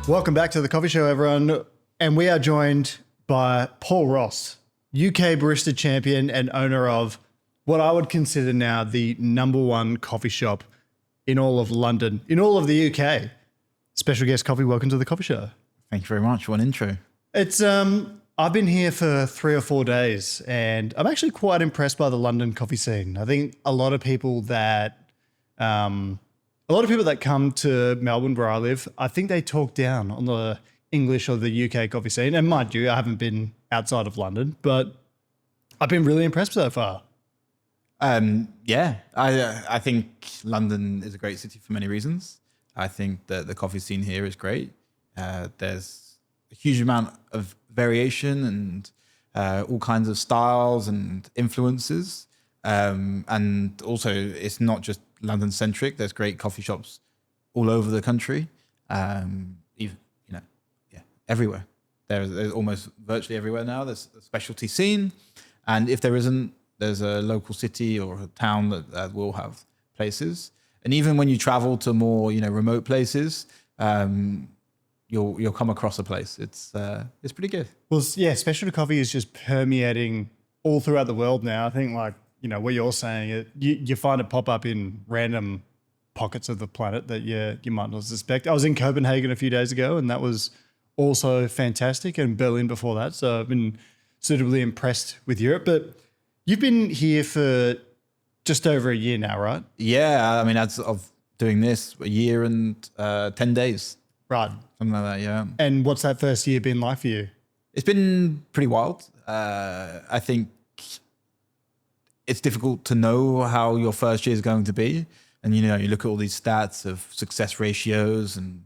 Welcome back to the coffee show, everyone. And we are joined by Paul Ross, UK barista champion and owner of what I would consider now the number one coffee shop in all of London, in all of the UK. Special guest coffee, welcome to the coffee show. Thank you very much. What an intro. It's I've been here for 3 or 4 days and I'm actually quite impressed by the London coffee scene. I think a lot of people that come to Melbourne, where I live, I think they talk down on the English or the UK coffee scene. And mind you, I haven't been outside of London, but I've been really impressed so far. I think London is a great city for many reasons. I think that the coffee scene here is great. There's a huge amount of variation and all kinds of styles and influences. And also, it's not just London centric. There's great coffee shops all over the country, everywhere. There's almost virtually everywhere now. There's a specialty scene, and if there isn't, there's a local city or a town that will have places. And even when you travel to more remote places, you'll come across a place. It's pretty good. Well, yeah, specialty coffee is just permeating all throughout the world now. I think what you're saying, you find it pop up in random pockets of the planet that you might not suspect. I was in Copenhagen a few days ago, and that was also fantastic, and Berlin before that. So I've been suitably impressed with Europe. But you've been here for just over a year now, right? Yeah, I mean, as of doing this, a year and 10 days. Right. Something like that, yeah. And what's that first year been like for you? It's been pretty wild. I think it's difficult to know how your first year is going to be. And, you look at all these stats of success ratios and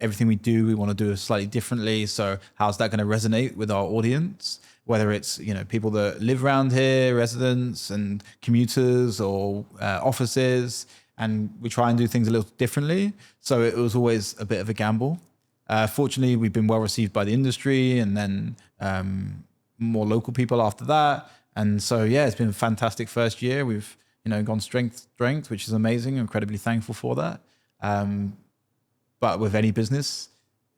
everything we do, we want to do it slightly differently. So how's that going to resonate with our audience? Whether it's, people that live around here, residents and commuters or offices, and we try and do things a little differently. So it was always a bit of a gamble. Fortunately, we've been well received by the industry and then more local people after that. And so, yeah, it's been a fantastic first year. We've, gone strength to strength, which is amazing. Incredibly thankful for that. But with any business,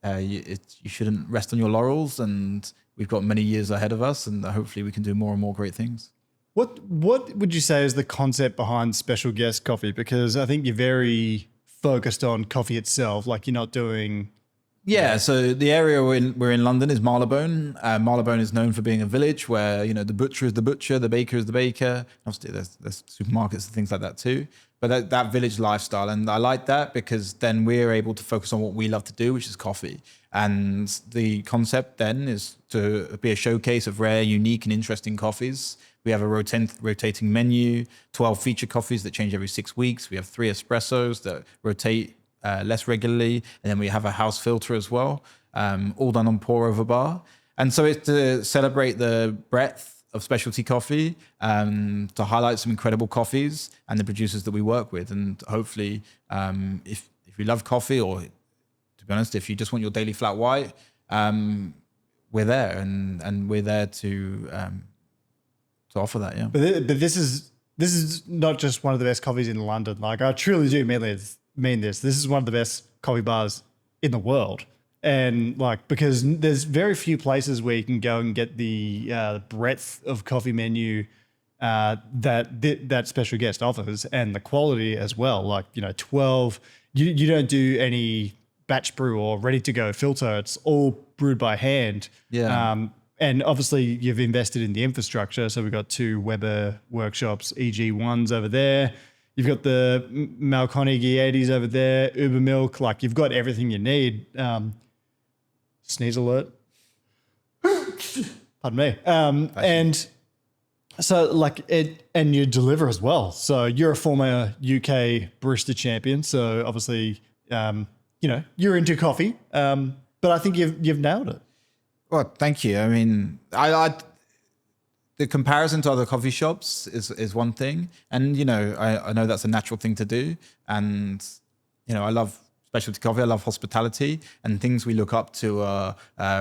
you shouldn't rest on your laurels, and we've got many years ahead of us, and hopefully we can do more and more great things. What would you say is the concept behind Special Guest Coffee? Because I think you're very focused on coffee itself, like you're not doing... Yeah, so the area we're in London is Marylebone. Marylebone is known for being a village where, the butcher is the butcher, the baker is the baker. Obviously, there's supermarkets and things like that too. But that village lifestyle, and I like that because then we're able to focus on what we love to do, which is coffee. And the concept then is to be a showcase of rare, unique, and interesting coffees. We have a rotating menu, 12 feature coffees that change every 6 weeks. We have 3 espressos that rotate less regularly, and then we have a house filter as well, all done on pour over bar. And so it's to celebrate the breadth of specialty coffee, to highlight some incredible coffees and the producers that we work with. And hopefully, if you love coffee, or to be honest, if you just want your daily flat white, we're there, and we're there to offer that. Yeah. But this is not just one of the best coffees in London. Like, I truly do mean this. This is one of the best coffee bars in the world. And because there's very few places where you can go and get the breadth of coffee menu that Special Guest offers, and the quality as well. 12, you don't do any batch brew or ready to go filter. It's all brewed by hand. Yeah. And obviously you've invested in the infrastructure. So we've got 2 Weber workshops, EG1s over there. You've got the Malconi G80s over there, Uber Milk. You've got everything you need. Sneeze alert. Pardon me. And so and you deliver as well. So you're a former UK barista champion. So obviously, you're into coffee. But I think you've nailed it. Well, thank you. I mean, the comparison to other coffee shops is one thing. And, I know that's a natural thing to do. And, I love specialty coffee. I love hospitality, and things we look up to are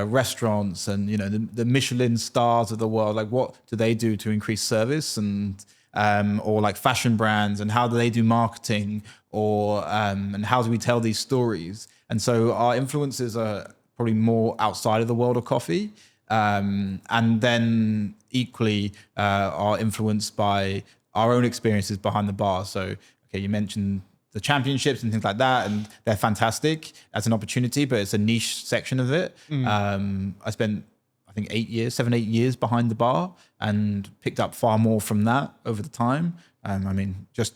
restaurants and, the Michelin stars of the world. Like, what do they do to increase service? And or like fashion brands, and how do they do marketing, or and how do we tell these stories? And so our influences are probably more outside of the world of coffee, and then equally are influenced by our own experiences behind the bar. So, okay, you mentioned the championships and things like that, and they're fantastic as an opportunity, but it's a niche section of it. I spent, I think 7, 8 years behind the bar and picked up far more from that over the time. I mean, just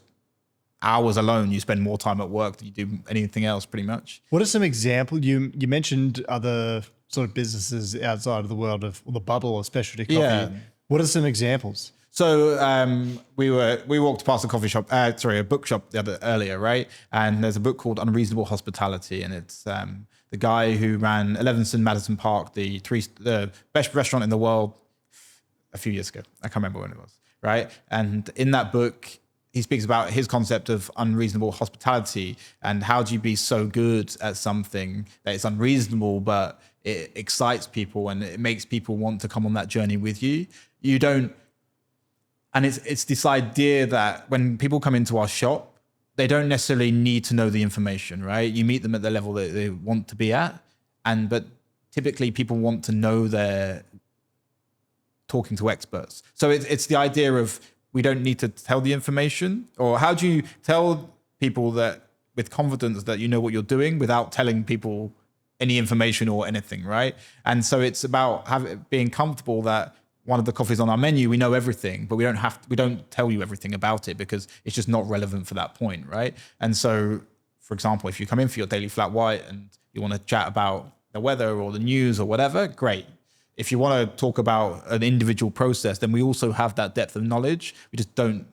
hours alone, you spend more time at work than you do anything else pretty much. What are some examples? You mentioned other sort of businesses outside of the world of the bubble of specialty coffee. Yeah. What are some examples? So we walked past a bookshop earlier, right? And there's a book called Unreasonable Hospitality, and it's the guy who ran 11th and Madison Park, the best restaurant in the world a few years ago. I can't remember when it was, right? And in that book, he speaks about his concept of unreasonable hospitality and how do you be so good at something that it's unreasonable, but it excites people and it makes people want to come on that journey with you. You don't. And it's this idea that when people come into our shop, they don't necessarily need to know the information, right? You meet them at the level that they want to be at, but typically people want to know they're talking to experts. So it's the idea of we don't need to tell the information, or how do you tell people that with confidence that you know what you're doing without telling people any information or anything, right? And so it's about being comfortable that one of the coffees on our menu, we know everything, but we don't tell you everything about it because it's just not relevant for that point, right? And so, for example, if you come in for your daily flat white and you want to chat about the weather or the news or whatever, great. If you want to talk about an individual process, then we also have that depth of knowledge. We just don't.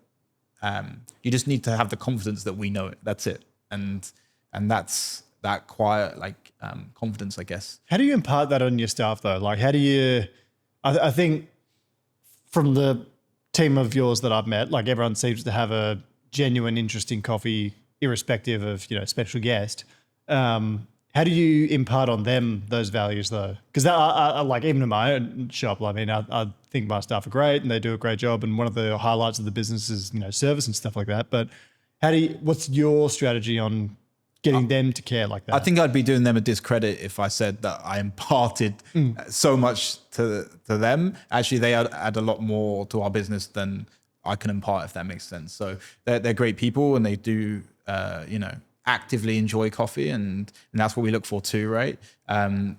You just need to have the confidence that we know it. That's it, and that's that quiet confidence, I guess. How do you impart that on your staff though? Like, how do you? I think from the team of yours that I've met, like everyone seems to have a genuine interest in coffee, irrespective of special guest. How do you impart on them those values though? Because I like even in my own shop, I mean, I think my staff are great and they do a great job. And one of the highlights of the business is service and stuff like that. But what's your strategy on getting them to care like that? I think I'd be doing them a discredit if I said that I imparted so much to them. Actually, they add a lot more to our business than I can impart, if that makes sense. So they're great people and they do, actively enjoy coffee, and that's what we look for too, right?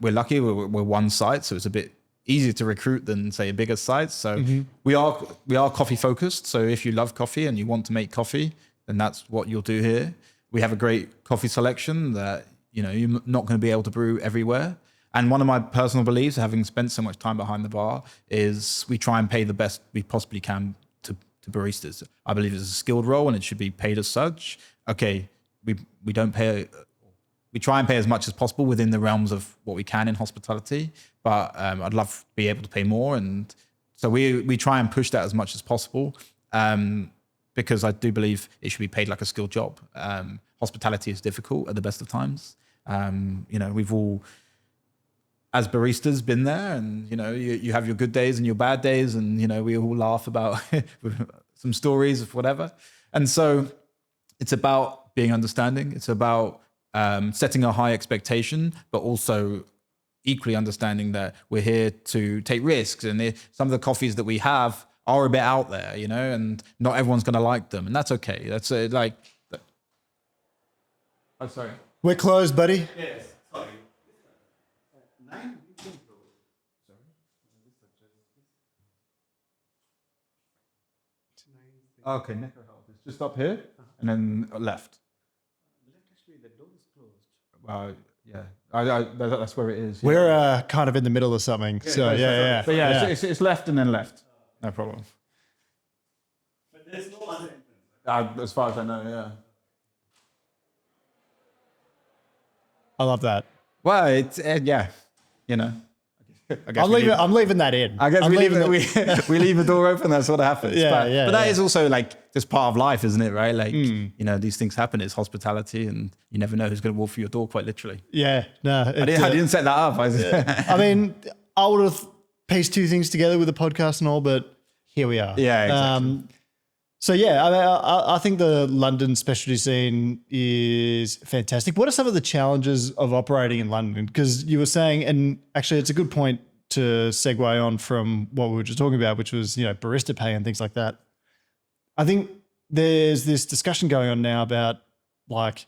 We're lucky we're one site, so it's a bit easier to recruit than say a bigger site. So we are coffee focused. So if you love coffee and you want to make coffee, then that's what you'll do here. We have a great coffee selection that you're not going to be able to brew everywhere. And one of my personal beliefs, having spent so much time behind the bar, is we try and pay the best we possibly can to baristas. I believe it's a skilled role and it should be paid as such. Okay, we don't pay. We try and pay as much as possible within the realms of what we can in hospitality, but I'd love to be able to pay more, and so we try and push that as much as possible. Because I do believe it should be paid like a skilled job. Hospitality is difficult at the best of times. We've all, as baristas, been there, and you have your good days and your bad days, and we all laugh about some stories of whatever. And so it's about being understanding. It's about setting a high expectation, but also equally understanding that we're here to take risks, and some of the coffees that we have are a bit out there, and not everyone's going to like them, and that's okay. That's Oh, sorry. We're closed, buddy. Yes. Sorry. Okay, Necker Health. It's just up here and then left. Actually, the door is closed. Yeah. That's where it is. Yeah. We're kind of in the middle of something. So yeah. But yeah, it's left and then left. No problem. But there's no other entrance. As far as I know, yeah. I love that. Well, it's I guess I'm leaving that in. I guess I'm we leaving leave the door open. That's what happens. But that is also just part of life, isn't it? Right? These things happen. It's hospitality, and you never know who's going to walk through your door. Quite literally. Yeah. No. I didn't set that up. I mean, I would have pieced two things together with the podcast and all, but here we are. Yeah. Exactly. So yeah, I think the London specialty scene is fantastic. What are some of the challenges of operating in London? Because you were saying, and actually, it's a good point to segue on from what we were just talking about, which was barista pay and things like that. I think there's this discussion going on now about like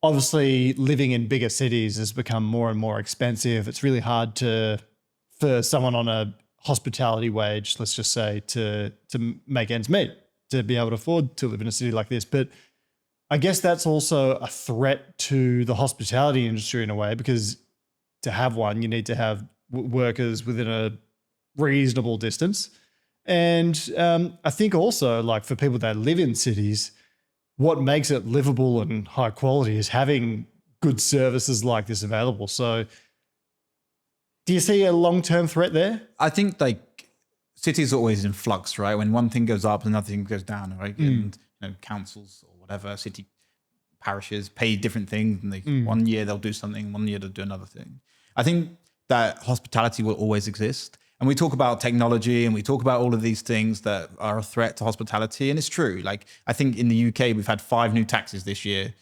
obviously living in bigger cities has become more and more expensive. It's really hard for someone on a hospitality wage, let's just say, to make ends meet, to be able to afford to live in a city like this. But I guess that's also a threat to the hospitality industry in a way, because to have one, you need to have workers within a reasonable distance. And I think also, like, for people that live in cities, what makes it livable and high quality is having good services like this available. So do you see a long-term threat there? I think like cities are always in flux, right? When one thing goes up, another thing goes down, right? And councils or whatever, city parishes pay different things, and they, one year they'll do something, one year they'll do another thing. I think that hospitality will always exist. And we talk about technology and we talk about all of these things that are a threat to hospitality. And it's true. Like, I think in the UK, we've had 5 new taxes this year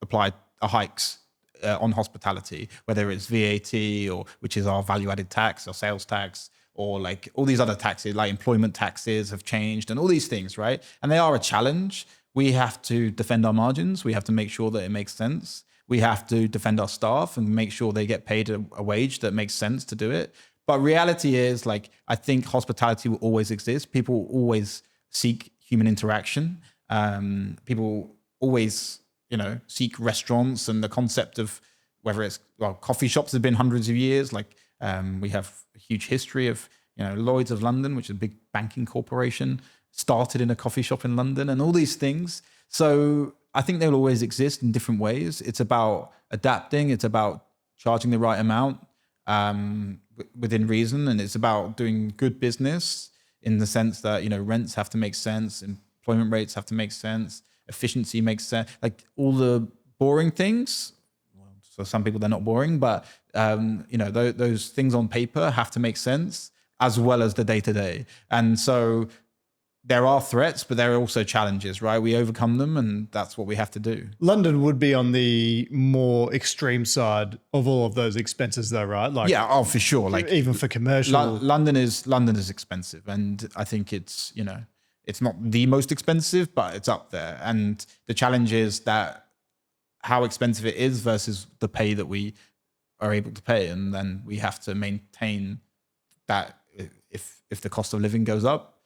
applied, hikes on hospitality, whether it's VAT, or which is our value added tax or sales tax, or like all these other taxes, like employment taxes have changed and all these things, right? And they are a challenge. We have to defend our margins. We have to make sure that it makes sense. We have to defend our staff and make sure they get paid a wage that makes sense to do it. But reality is, like, I think hospitality will always exist. People will always seek human interaction. People always, seek restaurants, and the concept of whether it's, coffee shops have been hundreds of years. Like, we have a huge history of, Lloyd's of London, which is a big banking corporation, started in a coffee shop in London, and all these things. So I think they'll always exist in different ways. It's about adapting. It's about charging the right amount within reason, and it's about doing good business in the sense that rents have to make sense, employment rates have to make sense, efficiency makes sense, like all the boring things. So some people, they're not boring, but those things on paper have to make sense, as well as the day-to-day. And so there are threats, but there are also challenges, right? We overcome them, and that's what we have to do. London would be on the more extreme side of all of those expenses, though, right? Like, yeah, for sure. Like, even for commercial, London is expensive, and I think it's it's not the most expensive, but it's up there. And the challenge is that how expensive it is versus the pay that we are able to pay, and then we have to maintain that. If the cost of living goes up,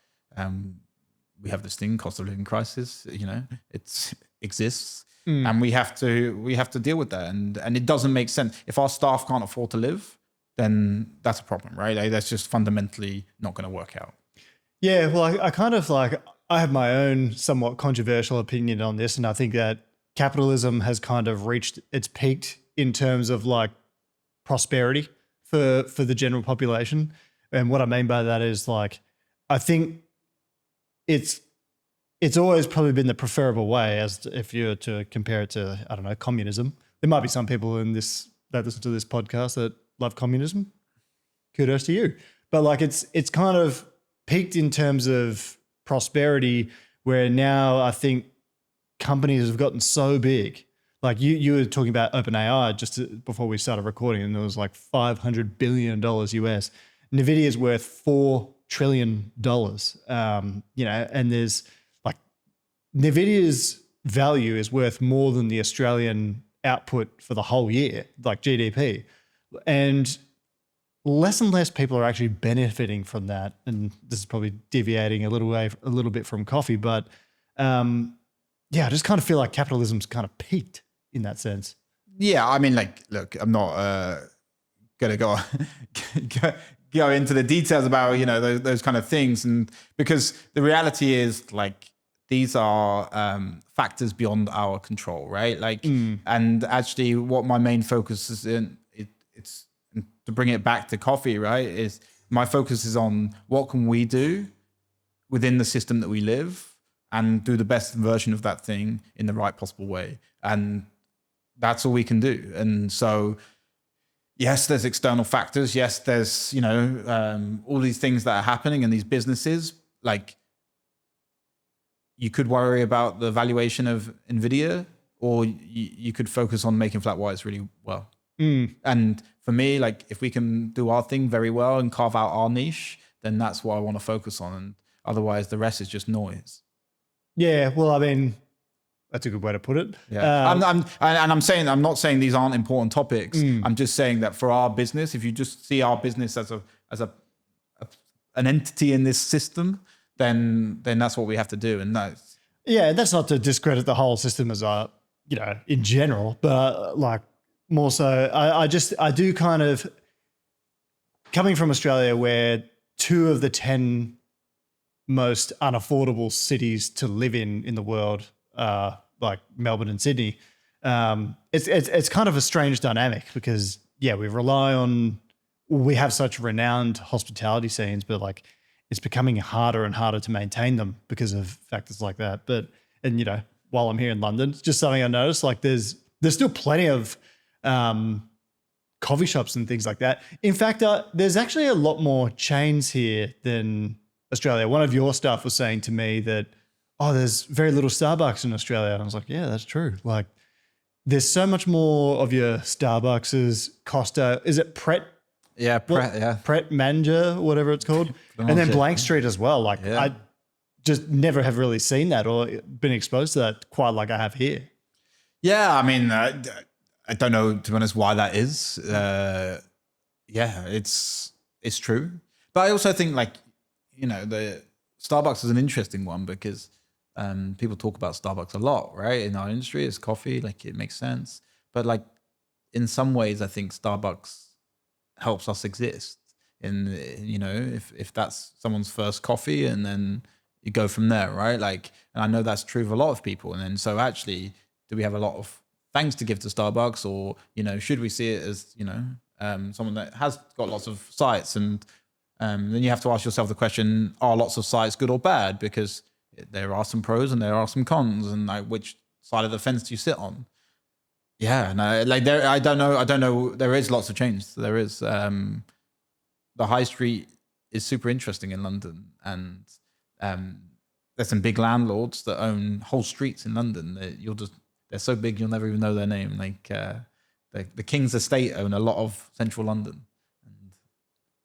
we have this thing, cost of living crisis. It exists, and we have to deal with that. And it doesn't make sense if our staff can't afford to live. Then that's a problem, right? Like, that's just fundamentally not going to work out. Yeah, well, I kind of like, I have my own somewhat controversial opinion on this, and I think that capitalism has kind of reached its peak in terms of like prosperity for the general population. And what I mean by that is, like, I think it's always probably been the preferable way, as if you were to compare it to, I don't know, communism. There might be some people that listen to this podcast that love communism. Kudos to you. But like, it's kind of peaked in terms of prosperity, where now I think companies have gotten so big. Like, you were talking about OpenAI before we started recording, and it was like $500 billion US. NVIDIA is worth $4 trillion, and there's like, NVIDIA's value is worth more than the Australian output for the whole year, like GDP. And less people are actually benefiting from that. And this is probably deviating a little bit from coffee, but I just kind of feel like capitalism's kind of peaked in that sense. Yeah, I mean, like, look, I'm not gonna go into the details about those kind of things, and because the reality is, like, these are factors beyond our control, right? Like, and actually, what my main focus is it's to bring it back to coffee, right? Is my focus is on what can we do within the system that we live, and do the best version of that thing in the right possible way, and that's all we can do. And so, yes, there's external factors. Yes, there's all these things that are happening in these businesses. Like, you could worry about the valuation of Nvidia, or you could focus on making flat whites really well. And for me, like if we can do our thing very well and carve out our niche, then that's what I want to focus on. And otherwise, the rest is just noise. Yeah, well, I mean, that's a good way to put it. Yeah, I'm not saying these aren't important topics. I'm just saying that for our business, if you just see our business as an entity in this system, then that's what we have to do. And that's not to discredit the whole system as in general, but like more so, I do kind of, coming from Australia, where 2 of the 10 most unaffordable cities to live in the world, like Melbourne and Sydney, it's kind of a strange dynamic because we have such renowned hospitality scenes, but like it's becoming harder and harder to maintain them because of factors like that. And while I'm here in London, it's just something I noticed, like there's still plenty of coffee shops and things like that. In fact, there's actually a lot more chains here than Australia. One of your staff was saying to me that, there's very little Starbucks in Australia. And I was like, yeah, that's true. Like there's so much more of your Starbucks Costa. Is it Pret? Yeah, Pret Manager, whatever it's called. And then Blank Street as well. Like I just never have really seen that or been exposed to that quite like I have here. Yeah, I mean, I don't know, to be honest, why that is. It's true. But I also think the Starbucks is an interesting one because people talk about Starbucks a lot, right? In our industry, it's coffee, like it makes sense. But like in some ways, I think Starbucks helps us exist. And if that's someone's first coffee, and then you go from there, right? Like, and I know that's true of a lot of people. And then so actually, do we have a lot of thanks to give to Starbucks, or should we see it as someone that has got lots of sites? And then you have to ask yourself the question: are lots of sites good or bad? Because there are some pros and there are some cons, and like which side of the fence do you sit on? Yeah, and I don't know. There is lots of change. There is the high street is super interesting in London, and there's some big landlords that own whole streets in London. They're so big you'll never even know their name. Like the King's Estate own a lot of central London. And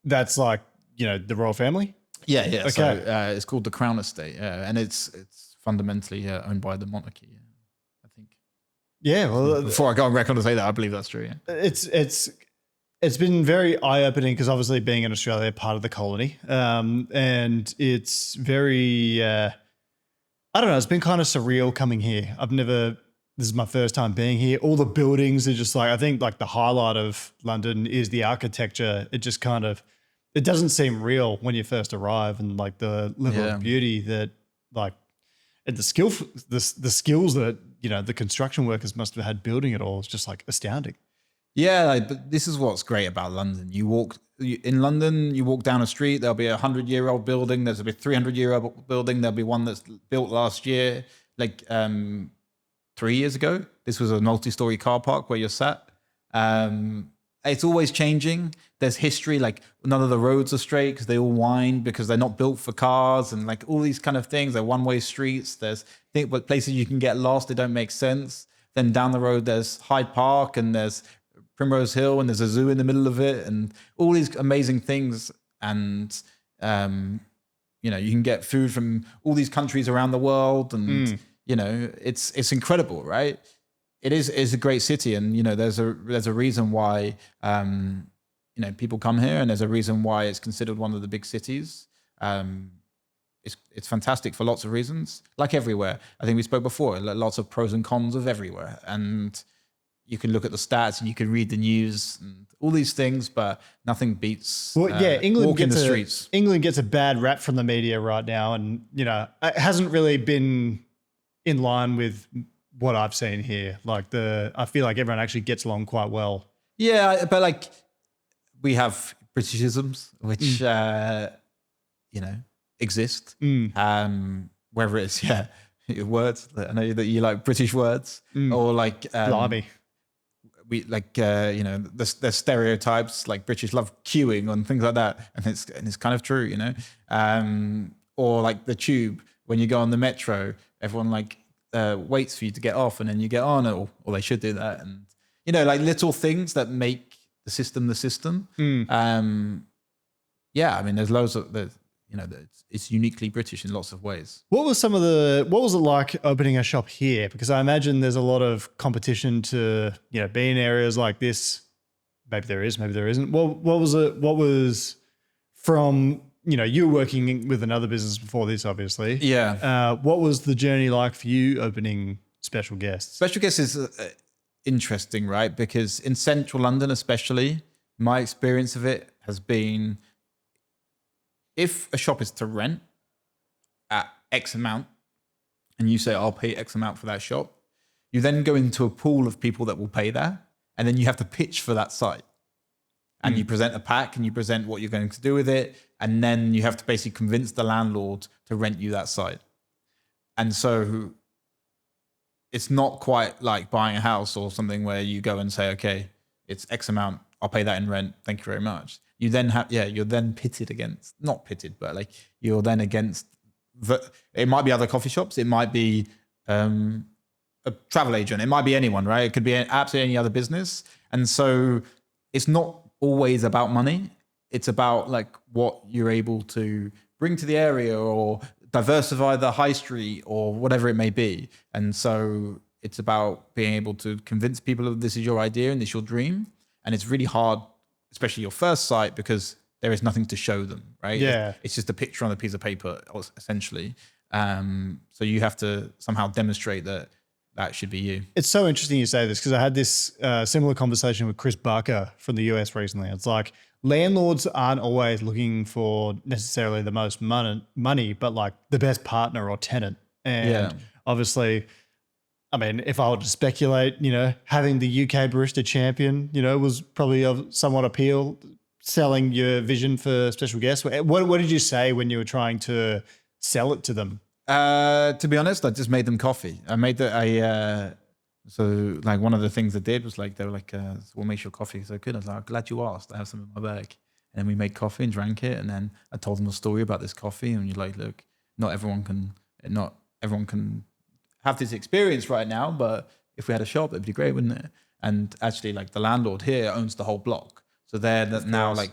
that's like the royal family. Yeah. Okay. So it's called the Crown Estate, and it's fundamentally owned by the monarchy. Yeah, I think. Yeah. Well, before I go on record to say that, I believe that's true. Yeah. It's been very eye-opening because obviously being in Australia, part of the colony, and it's very, I don't know, it's been kind of surreal coming here. This is my first time being here. All the buildings are just like, I think like the highlight of London is the architecture. It just kind of, it doesn't seem real when you first arrive, and like the level of beauty that like, and the skills that, the construction workers must have had building it all is just like astounding. Yeah, but this is what's great about London. In London, you walk down a street, there'll be 100-year-old building, there's a 300-year-old building, there'll be one that's built last year. Like 3 years ago, this was a multi-story car park where you're sat. It's always changing. There's history, like none of the roads are straight because they all wind because they're not built for cars, and like all these kind of things. They're one-way streets. There's places you can get lost, they don't make sense. Then down the road, there's Hyde Park, and there's Primrose Hill, and there's a zoo in the middle of it, and all these amazing things. And you can get food from all these countries around the world, and it's incredible, right? It's a great city, and there's a reason why people come here, and there's a reason why it's considered one of the big cities. It's fantastic for lots of reasons, like everywhere. I think we spoke before, lots of pros and cons of everywhere, and you can look at the stats and you can read the news and all these things, but nothing beats England walking the streets. England gets a bad rap from the media right now, and it hasn't really been in line with what I've seen here. Like I feel like everyone actually gets along quite well. Yeah, but like we have Britishisms, which exist. Whether it's words. I know that you like British words, or like blimey. We like there's stereotypes like British love queuing and things like that, and it's kind of true, or like the tube. when you go on the metro, everyone like waits for you to get off, and then you get on, or they should do that, and like little things that make the system the system. Yeah, I mean, there's loads of it's uniquely British in lots of ways. What was it like opening a shop here? Because I imagine there's a lot of competition to, be in areas like this. Maybe there is, maybe there isn't. What was it? What was from, you were working with another business before this, obviously. Yeah. What was the journey like for you opening Special Guests? Special Guests is interesting, right? Because in central London, especially, my experience of it has been, if a shop is to rent at X amount and you say, I'll pay X amount for that shop, you then go into a pool of people that will pay that. And then you have to pitch for that site. And you present a pack and you present what you're going to do with it. And then you have to basically convince the landlord to rent you that site. And so it's not quite like buying a house or something where you go and say, okay, it's X amount, I'll pay that in rent, thank you very much. You then you're then pitted against, not pitted, but like you're then against, it might be other coffee shops, it might be a travel agent, it might be anyone, right? It could be absolutely any other business. And so it's not always about money. It's about like what you're able to bring to the area or diversify the high street or whatever it may be. And so it's about being able to convince people that this is your idea and this is your dream. And it's really hard, especially your first site, because there is nothing to show them, right? Yeah. It's just a picture on a piece of paper, essentially. So you have to somehow demonstrate that should be you. It's so interesting you say this, because I had this similar conversation with Chris Barker from the US recently. It's like landlords aren't always looking for necessarily the most money, but like the best partner or tenant. And obviously, I mean, if I were to speculate, having the UK barista champion, was probably of somewhat appeal, selling your vision for Special Guests. What did you say when you were trying to sell it to them? To be honest, I just made them coffee. I made so like one of the things I did was like, they were like, so what makes your coffee so good? I was like, glad you asked. I have some in my bag. And then we made coffee and drank it. And then I told them a story about this coffee. And you're like, look, not everyone can have this experience right now, but if we had a shop, it'd be great, wouldn't it? And actually, like the landlord here owns the whole block. So they're now like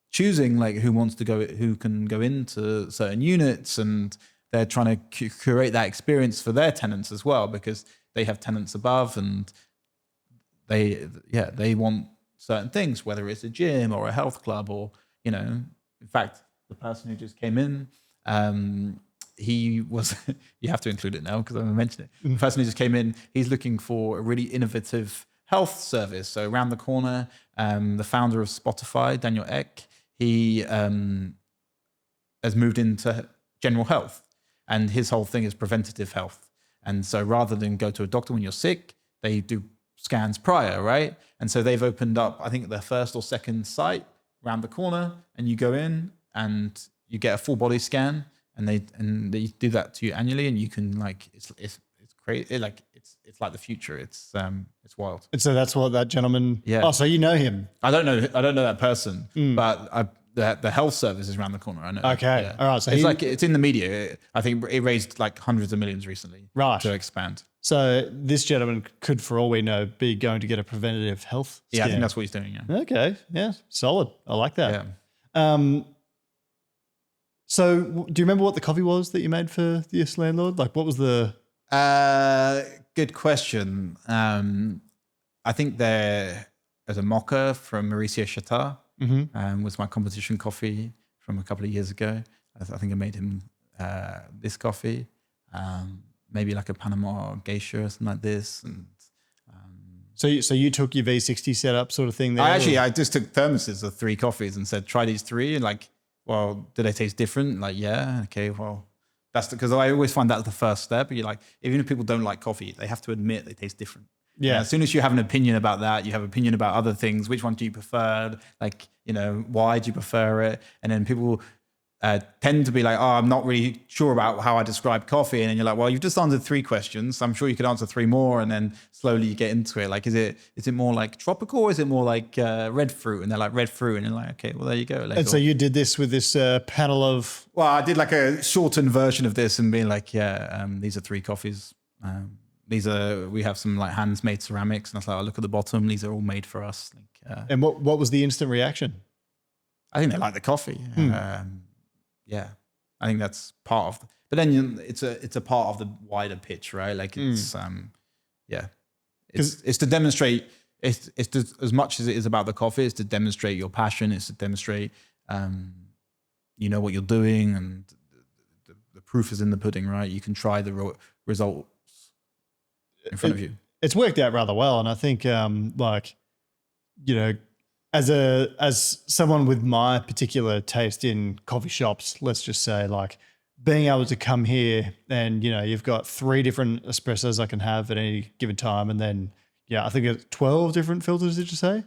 choosing like who can go into certain units, and they're trying to curate that experience for their tenants as well, because they have tenants above, and they want certain things, whether it's a gym or a health club, or in fact, the person who just came in, he was you have to include it now because I mentioned it. The person who just came in, he's looking for a really innovative health service. So around the corner, the founder of Spotify, Daniel Ek, he has moved into general health. And his whole thing is preventative health. And so rather than go to a doctor when you're sick, they do scans prior, right? And so they've opened up, I think, their first or second site around the corner, and you go in and you get a full body scan, and they do that to you annually, and you can like it's crazy, it's like the future. It's wild. And so that's what that gentleman. Yeah. Oh, so you know him? I don't know that person, but the health service is around the corner. I know. Okay. Yeah. All right. So it's in the media. I think it raised like hundreds of millions recently. Right. To expand. So this gentleman could, for all we know, be going to get a preventative health scan. Yeah, I think that's what he's doing. Yeah. Okay. Yeah. Solid. I like that. Yeah. So do you remember what the coffee was that you made for this landlord? Like, what was the? Good question. I think there's a mocha from Mauricio Chatar. Was my competition coffee from a couple of years ago. I think I made him this coffee, maybe like a Panama geisha or something like this. And So you took your V60 setup sort of thing there? I just took thermoses of 3 coffees and said, try these 3. And like, well, do they taste different? Like, yeah, okay, well, that's because I always find that's the first step. You're like, even if people don't like coffee, they have to admit they taste different. Yeah. And as soon as you have an opinion about that, you have an opinion about other things. Which one do you prefer? Like, why do you prefer it? And then people tend to be like, oh, I'm not really sure about how I describe coffee. And then you're like, well, you've just answered 3 questions. I'm sure you could answer 3 more. And then slowly you get into it. Like, is it more like tropical or is it more like red fruit? And they're like red fruit. And you're like, okay, well, there you go. Like, And so you did this with this panel of... well, I did like a shortened version of this and being like, these are 3 coffees. We have some like hands-made ceramics. And I was like, oh, look at the bottom. These are all made for us. Like, And what was the instant reaction? I think they like the coffee. Yeah, I think that's part of. But then it's a part of the wider pitch, right? Like it's it's to demonstrate. It's to, as much as it is about the coffee, it's to demonstrate your passion. It's to demonstrate, you know what you're doing, and the proof is in the pudding, right? You can try the results in front of you. It's worked out rather well, and I think like, you know, as someone with my particular taste in coffee shops, let's just say, like, being able to come here and, you know, you've got 3 different espressos I can have at any given time, and then I think it's 12 different filters. Did you say?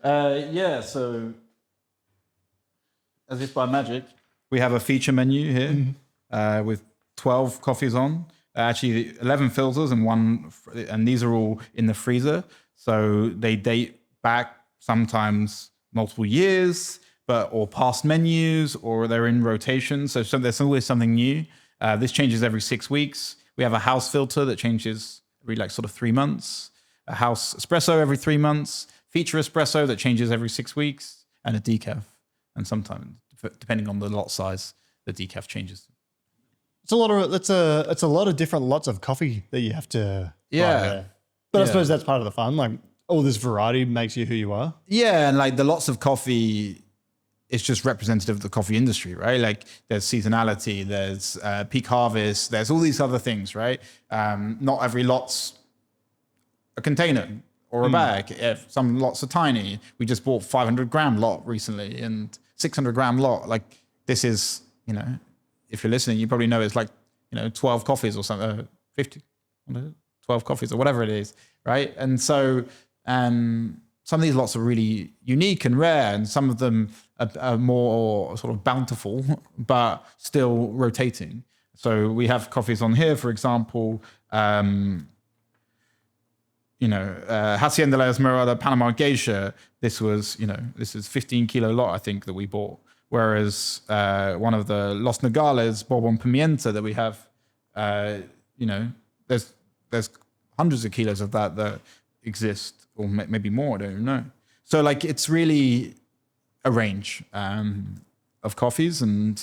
So as if by magic, we have a feature menu here with 12 coffees on. Actually, 11 filters and 1, and these are all in the freezer, so they date back sometimes multiple years, or past menus, or they're in rotation. So there's always something new. This changes every 6 weeks. We have a house filter that changes every like sort of 3 months. A house espresso every 3 months. Feature espresso that changes every 6 weeks, and a decaf. And sometimes, depending on the lot size, the decaf changes. It's a lot of it's a lot of different lots of coffee that you have to buy there. But I suppose that's part of the fun. Like, all this variety makes you who you are. Yeah, and like the lots of coffee is just representative of the coffee industry, right? Like there's seasonality, there's peak harvest, there's all these other things, right? Not every lot's a container or a bag. Some lots are tiny. We just bought 500-gram lot recently and 600-gram lot. Like this is, you know, if you're listening, you probably know it's like, you know, 12 coffees or something, 50, 12 coffees or whatever it is, right? And so some of these lots are really unique and rare, and some of them are more sort of bountiful, but still rotating. So we have coffees on here, for example, Hacienda La Esmeralda Panama Geisha. This is 15 kilo lot, I think, that we bought. Whereas one of the Los Nogales Bourbon Pimienta that we have, there's hundreds of kilos of that exist, or maybe more, I don't even know. So like it's really a range of coffees, and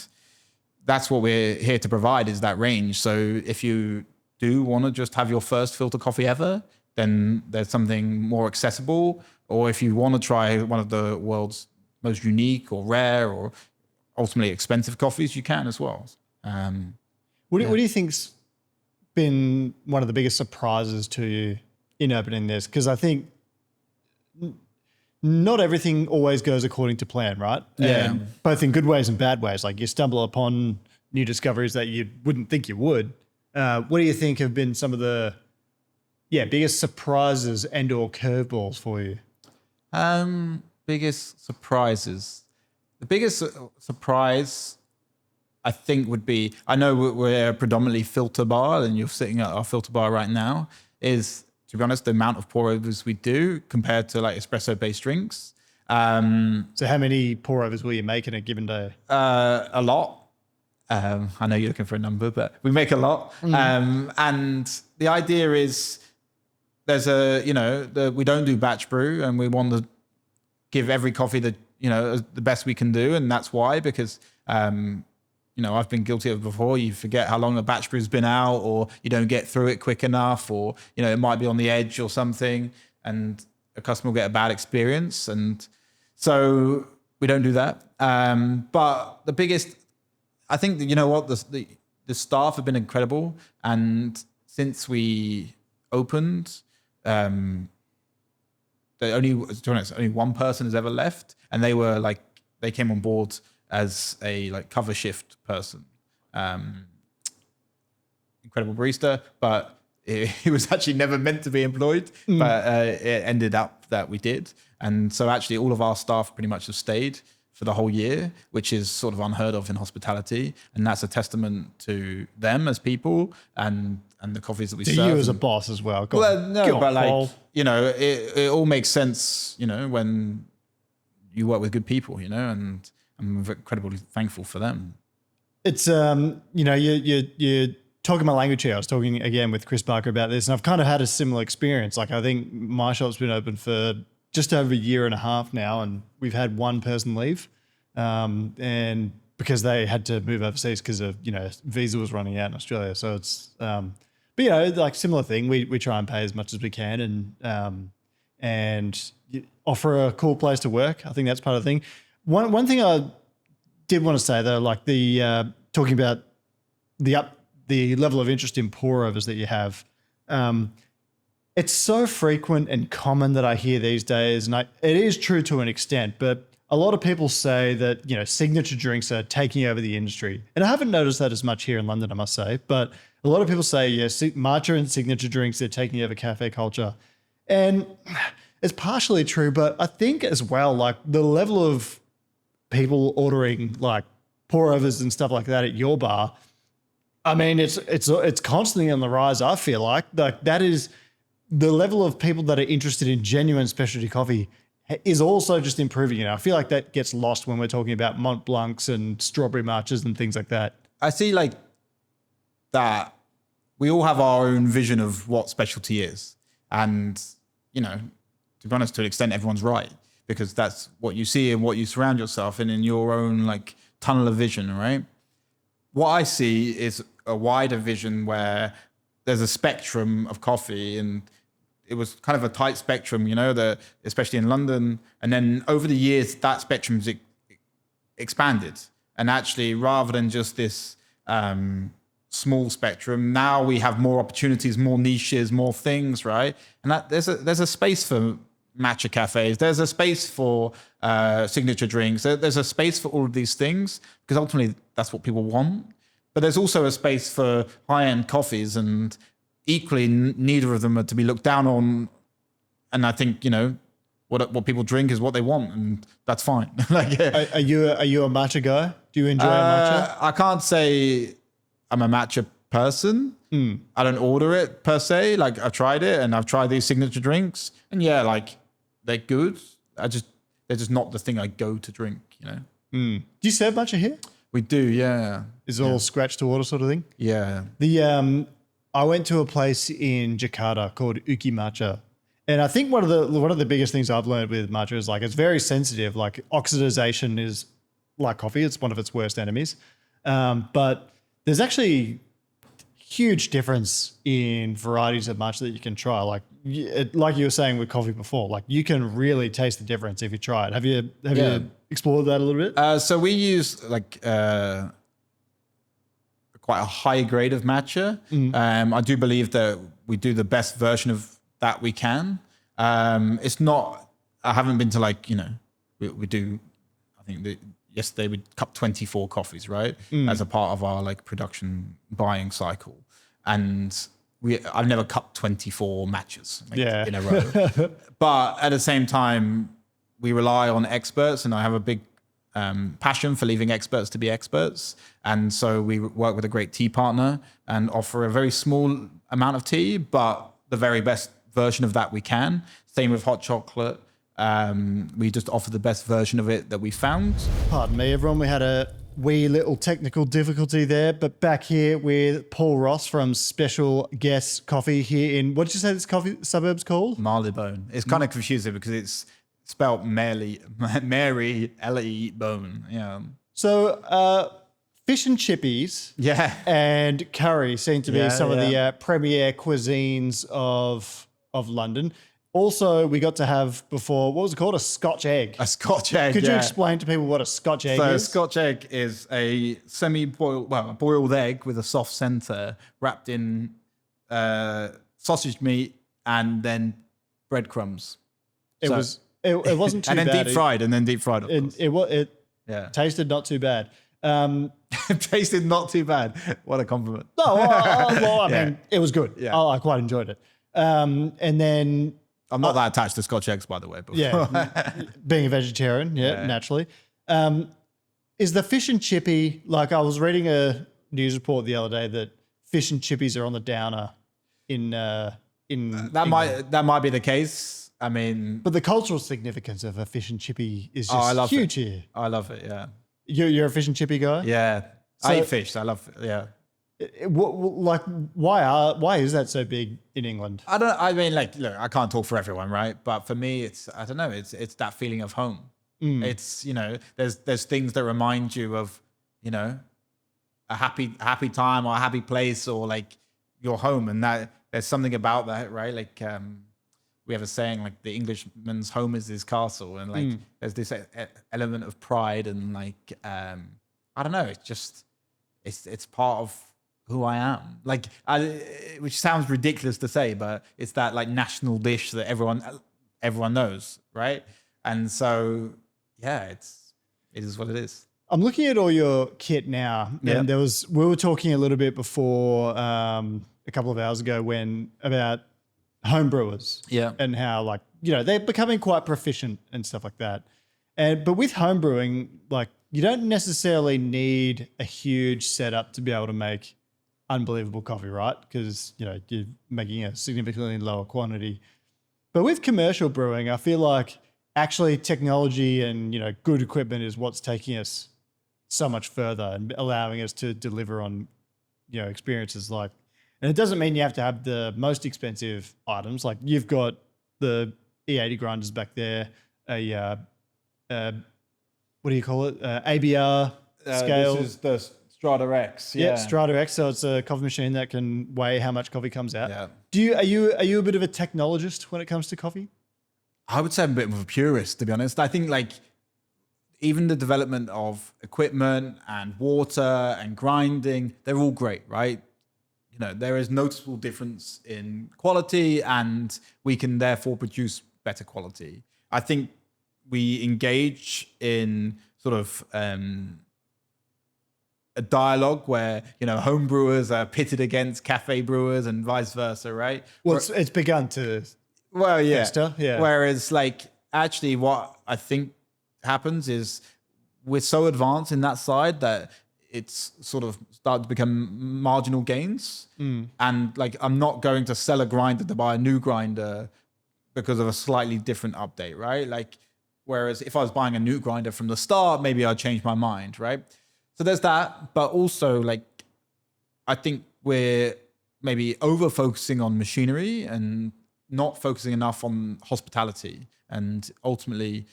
that's what we're here to provide, is that range. So if you do want to just have your first filter coffee ever, then there's something more accessible. Or if you want to try one of the world's most unique or rare or ultimately expensive coffees, you can as well. What do you think's been one of the biggest surprises to you in opening this? Because I think not everything always goes according to plan, right? Yeah. And both in good ways and bad ways. Like you stumble upon new discoveries that you wouldn't think you would. What do you think have been some of the biggest surprises and or curveballs for you? Biggest surprises. The biggest surprise, I think, would be, I know we're a predominantly filter bar, and you're sitting at our filter bar right now, is, to be honest, the amount of pour overs we do compared to like espresso based drinks. So how many pour overs will you make in a given day? A lot. I know you're looking for a number, but we make a lot. And the idea is we don't do batch brew, and we want to give every coffee the best we can do. And that's why, because, I've been guilty of it before. You forget how long a batch brew's been out, or you don't get through it quick enough, or, it might be on the edge or something, and a customer will get a bad experience. And so we don't do that. But the biggest, I think that, the staff have been incredible. And since we opened, only one person has ever left, and they came on board as a cover shift person. Incredible barista, but he was actually never meant to be employed, but it ended up that we did. And so actually all of our staff pretty much have stayed for the whole year, which is sort of unheard of in hospitality, and that's a testament to them as people and the coffees that we To serve. you as a boss as well. Go Well, on. no, Go but on, like, Paul. you know, it all makes sense, you know, when you work with good people, you know, and I'm incredibly thankful for them. It's you know, you're talking my language here. I was talking again with Chris Barker about this, and I've kind of had a similar experience. Like, I think my shop's been open for just over a year and a half now, and we've had one person leave, and because they had to move overseas because of, you know, visa was running out in Australia. So it's but you know, like, similar thing. We try and pay as much as we can, and offer a cool place to work. I think that's part of the thing. One thing I did want to say though, like the talking about the level of interest in pour overs that you have, it's so frequent and common that I hear these days, and it is true to an extent, but a lot of people say that, you know, signature drinks are taking over the industry, and I haven't noticed that as much here in London, I must say. But a lot of people say, yes, matcha and signature drinks, they're taking over cafe culture, and it's partially true, but I think as well, like, the level of people ordering like pour overs and stuff like that at your bar, I mean, it's constantly on the rise. I feel like that is the level of people that are interested in genuine specialty coffee is also just improving. You know, I feel like that gets lost when we're talking about Mont Blancs and strawberry matchas and things like that. I see like that we all have our own vision of what specialty is. And, you know, to be honest, to an extent, everyone's right, because that's what you see and what you surround yourself in your own like tunnel of vision, right? What I see is a wider vision where there's a spectrum of coffee, and it was kind of a tight spectrum, you know, especially in London. And then over the years, that spectrum's expanded. And actually, rather than just this small spectrum, now we have more opportunities, more niches, more things, right? And that there's a space for matcha cafes. There's a space for signature drinks. There's a space for all of these things, because ultimately that's what people want. But there's also a space for high-end coffees, and equally neither of them are to be looked down on. And I think, you know, what people drink is what they want, and that's fine. Like, Are you a matcha guy? Do you enjoy a matcha? I can't say I'm a matcha person. I don't order it per se. Like, I've tried it, and I've tried these signature drinks, and yeah, like, they're good. They're just not the thing I go to drink, you know? Do you serve matcha here? We do, yeah. Is it all scratch to order sort of thing? Yeah. I went to a place in Jakarta called Uki Matcha. And I think one of the biggest things I've learned with matcha is, like, it's very sensitive. Like, oxidization is like coffee. It's one of its worst enemies. But there's actually huge difference in varieties of matcha that you can try. Like you were saying with coffee before, like, you can really taste the difference if you try it. Have you explored that a little bit? So we use like quite a high grade of matcha. I do believe that we do the best version of that we can. It's not, I haven't been to, like, you know, we do, I think yesterday we cupped 24 coffees, right? As a part of our like production buying cycle. And I've never cupped 24 matches in a row. But at the same time, we rely on experts, and I have a big passion for leaving experts to be experts. And so we work with a great tea partner and offer a very small amount of tea, but the very best version of that we can. Same with hot chocolate. We just offer the best version of it that we found. Pardon me, everyone. We had a wee little technical difficulty there, but back here with Paul Ross from Special Guest Coffee here in, what did you say this coffee suburb's called? Marylebone. It's kind of confusing because it's spelled Mary L-E Bone. Yeah. So fish and chippies, and curry seem to be some of the premier cuisines of London. Also, we got to have before, what was it called? A Scotch egg. A Scotch egg. Could you explain to people what a Scotch egg is? So a Scotch egg is a semi-boiled, a boiled egg with a soft center wrapped in sausage meat and then breadcrumbs. It wasn't too bad. And then deep fried, of course. It tasted not too bad. It tasted not too bad. What a compliment. No, well, I mean, it was good. Yeah. I quite enjoyed it. And then I'm not that attached to Scotch eggs, by the way. But being a vegetarian, naturally. Is the fish and chippy, like I was reading a news report the other day that fish and chippies are on the downer in England. That might be the case. I mean, But the cultural significance of a fish and chippy is I just love huge here. I love it. Yeah. You're a fish and chippy guy? Yeah. So- I eat fish. I love it. Yeah. Like, why is that so big in England? I mean, like, look, I can't talk for everyone, right? But for me, I don't know, it's that feeling of home. It's, there's things that remind you of, a happy time or a happy place or like your home. And that there's something about that, right? Like, we have a saying like the Englishman's home is his castle. And like, there's this element of pride and like, I don't know, it's just, it's part of who I am. Like, which sounds ridiculous to say, but it's that like national dish that everyone knows, right? And so, yeah, it is what it is. I'm looking at all your kit now, Yeah. and we were talking a little bit before a couple of hours ago about home brewers, Yeah. and how like they're becoming quite proficient and stuff like that. But with home brewing, like you don't necessarily need a huge setup to be able to make unbelievable coffee, right? Because you're making a significantly lower quantity. But with commercial brewing, I feel like actually technology and good equipment is what's taking us so much further and allowing us to deliver on experiences like. And it doesn't mean you have to have the most expensive items. Like you've got the E80 grinders back there, what do you call it? ABR scale. This is the Strata X. Yeah, Strata X. So it's a coffee machine that can weigh how much coffee comes out. Yeah. Are you a bit of a technologist when it comes to coffee? I would say I'm a bit of a purist, to be honest. I think like even the development of equipment and water and grinding, they're all great, right? There is noticeable difference in quality and we can therefore produce better quality. I think we engage in sort of a dialogue where, home brewers are pitted against cafe brewers and vice versa, right? Well, it's begun to fester, yeah. Whereas like actually what I think happens is we're so advanced in that side that it's sort of started to become marginal gains. And like, I'm not going to sell a grinder to buy a new grinder because of a slightly different update, right? Like, whereas if I was buying a new grinder from the start, maybe I'd change my mind, right? So there's that. But also like, I think we're maybe over focusing on machinery and not focusing enough on hospitality. And ultimately,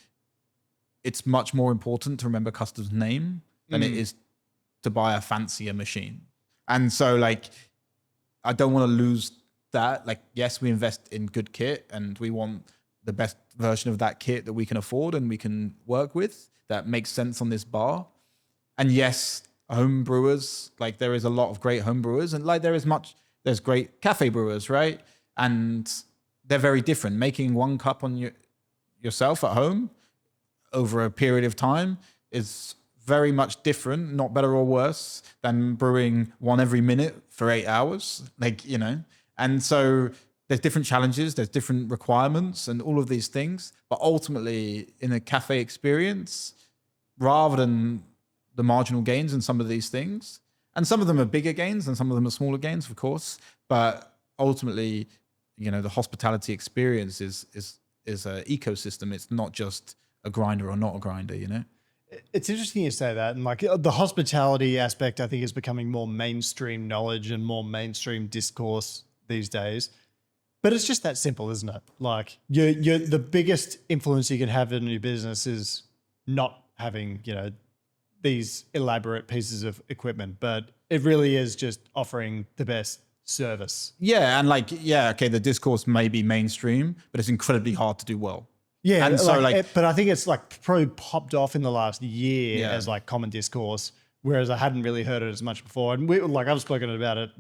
it's much more important to remember customer's name than it is to buy a fancier machine. And so like, I don't want to lose that. Like, yes, we invest in good kit and we want the best version of that kit that we can afford and we can work with that makes sense on this bar. And yes, home brewers, like there is a lot of great home brewers and like there's great cafe brewers, right? And they're very different. Making one cup on yourself at home over a period of time is very much different, not better or worse than brewing one every minute for 8 hours. Like, and so there's different challenges, there's different requirements and all of these things. But ultimately in a cafe experience, rather than the marginal gains in some of these things, and some of them are bigger gains and some of them are smaller gains, of course, but ultimately, the hospitality experience is an ecosystem. It's not just a grinder or not a grinder, It's interesting you say that. And like the hospitality aspect, I think is becoming more mainstream knowledge and more mainstream discourse these days. But it's just that simple, isn't it? Like you're the biggest influence you can have in your business is not having, these elaborate pieces of equipment, but it really is just offering the best service. Yeah. And like, okay, the discourse may be mainstream, but it's incredibly hard to do well. Yeah, and so but I think it's like probably popped off in the last year as like common discourse, whereas I hadn't really heard it as much before. And I've spoken about it,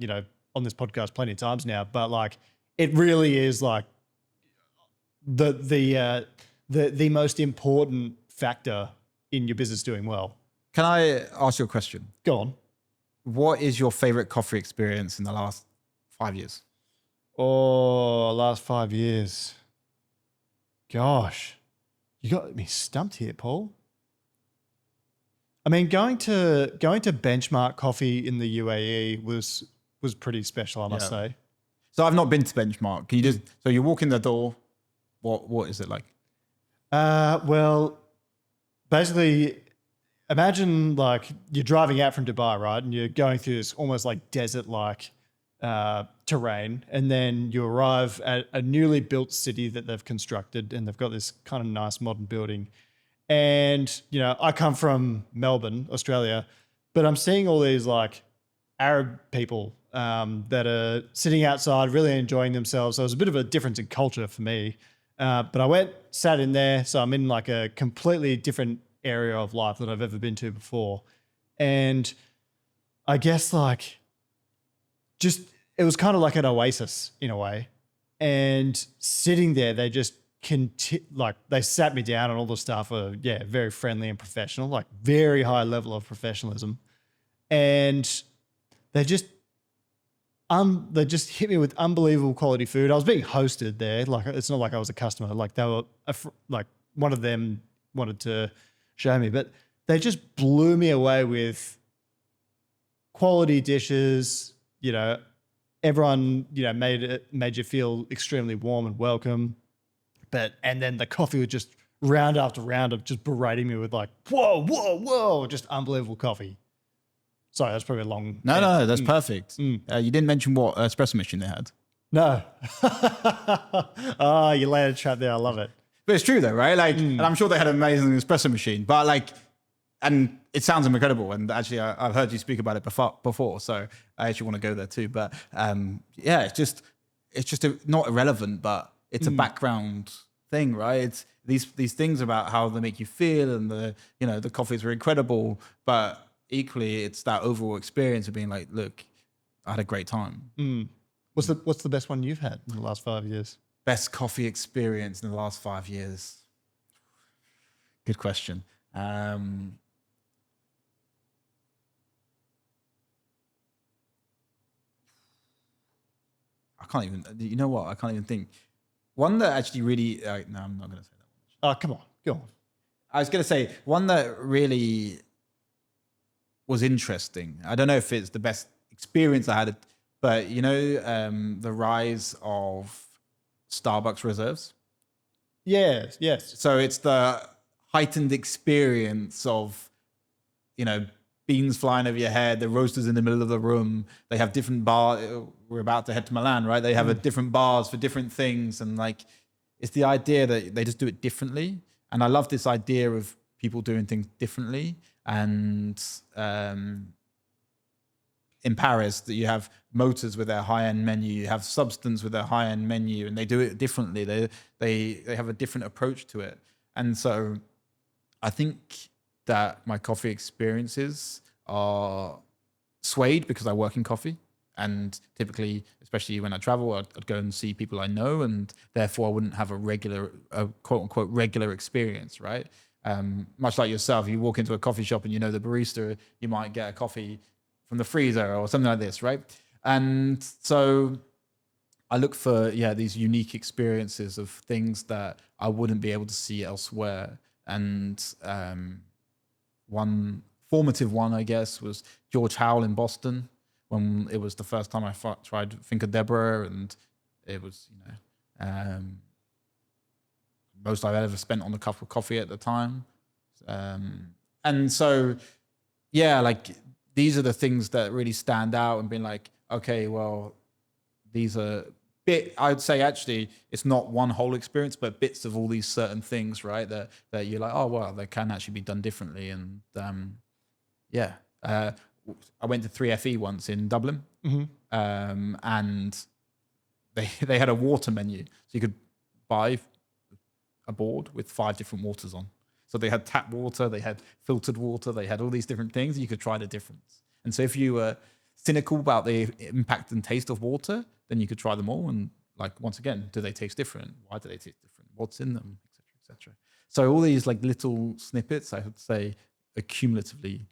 on this podcast plenty of times now. But like, it really is like the most important factor in your business doing well. Can I ask you a question? Go on. What is your favorite coffee experience in the last 5 years? Oh, last 5 years. Gosh, you got me stumped here, Paul. I mean, going to Benchmark Coffee in the UAE was pretty special, I must say. So I've not been to Benchmark. Can you just, so you walk in the door, what is it like? Well, basically, imagine like you're driving out from Dubai, right? And you're going through this almost like desert-like terrain, and then you arrive at a newly built city that they've constructed, and they've got this kind of nice modern building. And, you know, I come from Melbourne, Australia, but I'm seeing all these like Arab people that are sitting outside, really enjoying themselves. So it was a bit of a difference in culture for me. But I went, sat in there. So I'm in like a completely different area of life that I've ever been to before. And I guess like just, it was kind of like an oasis in a way. And sitting there, they just like they sat me down and all the staff were, very friendly and professional, like very high level of professionalism. And they just hit me with unbelievable quality food. I was being hosted there. Like, it's not like I was a customer. Like, they were like one of them wanted to show me, but they just blew me away with quality dishes. You know, everyone, you know, made you feel extremely warm and welcome. And then the coffee was just round after round of just berating me with like, whoa, just unbelievable coffee. Sorry, that's probably a long. No, that's perfect. You didn't mention what espresso machine they had. No. Oh, you laid a trap there. I love it. But it's true though, right? Like, and I'm sure they had an amazing espresso machine, but like, and it sounds incredible. And actually, I've heard you speak about it before, so I actually want to go there too. But it's just not irrelevant, but it's a background thing, right? It's these things about how they make you feel, and the coffees were incredible, but equally, it's that overall experience of being like, look, I had a great time. What's the best one you've had in the last 5 years? Best coffee experience in the last 5 years. Good question. I can't even. You know what? I can't even think. One that actually really. No, I'm not going to say that one. Oh, come on, go on. I was going to say one that really was interesting. I don't know if it's the best experience I had, but the rise of Starbucks reserves. Yes. So it's the heightened experience of, beans flying over your head, the roasters in the middle of the room. They have different bars. We're about to head to Milan, right? They have a different bars for different things. And like, it's the idea that they just do it differently. And I love this idea of people doing things differently. And in Paris, that you have Motors with their high-end menu, you have Substance with their high-end menu, and they do it differently. They have a different approach to it. And so I think that my coffee experiences are swayed because I work in coffee. And typically, especially when I travel, I'd go and see people I know, and therefore I wouldn't have a quote-unquote regular experience, right? Much like yourself, you walk into a coffee shop and you know the barista, you might get a coffee from the freezer or something like this, right? And so I look for, these unique experiences of things that I wouldn't be able to see elsewhere. And one formative one, I guess, was George Howell in Boston, when it was the first time I tried Finca Deborah, and it was, most I've ever spent on a cup of coffee at the time. And so, like, these are the things that really stand out and being like, okay, well, these are I'd say actually it's not one whole experience, but bits of all these certain things, right? That you're like, oh, well, they can actually be done differently. And I went to 3FE once in Dublin, and they had a water menu. So you could buy a board with 5 different waters on. So they had tap water, they had filtered water, they had all these different things. You could try the difference. And so if you were cynical about the impact and taste of water, then you could try them all. And like, once again, do they taste different? Why do they taste different? What's in them, et cetera, et cetera. So all these like little snippets, I would say, are cumulatively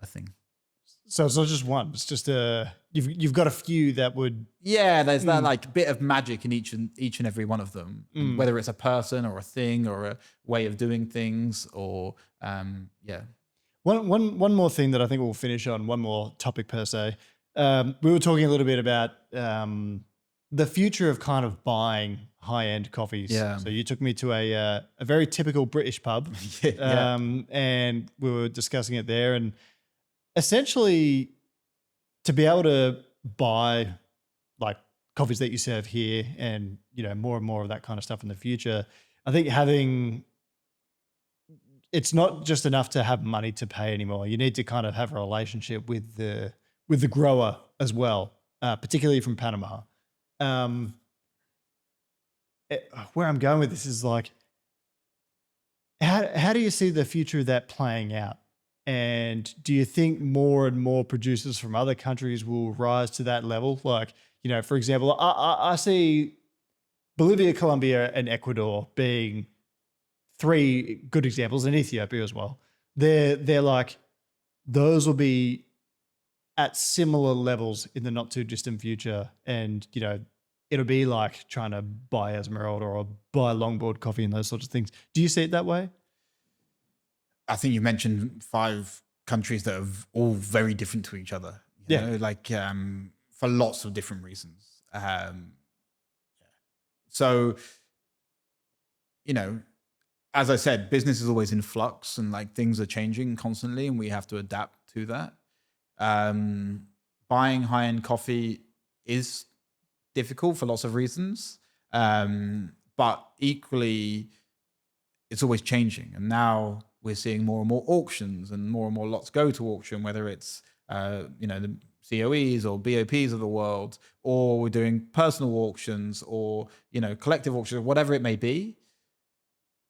a thing. So it's not just one. It's just you've got a few that would. Yeah, there's that like bit of magic in each and every one of them, whether it's a person or a thing or a way of doing things or. One more thing that I think we'll finish on, one more topic per se. We were talking a little bit about the future of kind of buying high-end coffees. Yeah. So you took me to a very typical British pub, Yeah. and we were discussing it there. And essentially, to be able to buy like coffees that you serve here, and more and more of that kind of stuff in the future, I think it's not just enough to have money to pay anymore. You need to kind of have a relationship with the grower as well, particularly from Panama. Where I'm going with this is like, how do you see the future of that playing out? And do you think more and more producers from other countries will rise to that level? Like, for example, I see Bolivia, Colombia, and Ecuador being three good examples, and Ethiopia as well. They're like, those will be at similar levels in the not too distant future. And, it'll be like trying to buy Esmeralda or buy Longboard coffee and those sorts of things. Do you see it that way? I think you mentioned 5 countries that are all very different to each other. You know, like for lots of different reasons. So, as I said, business is always in flux and like things are changing constantly, and we have to adapt to that. Buying high-end coffee is difficult for lots of reasons, but equally, it's always changing. And now we're seeing more and more auctions and more lots go to auction, whether it's the COEs or BOPs of the world, or we're doing personal auctions or collective auctions, whatever it may be.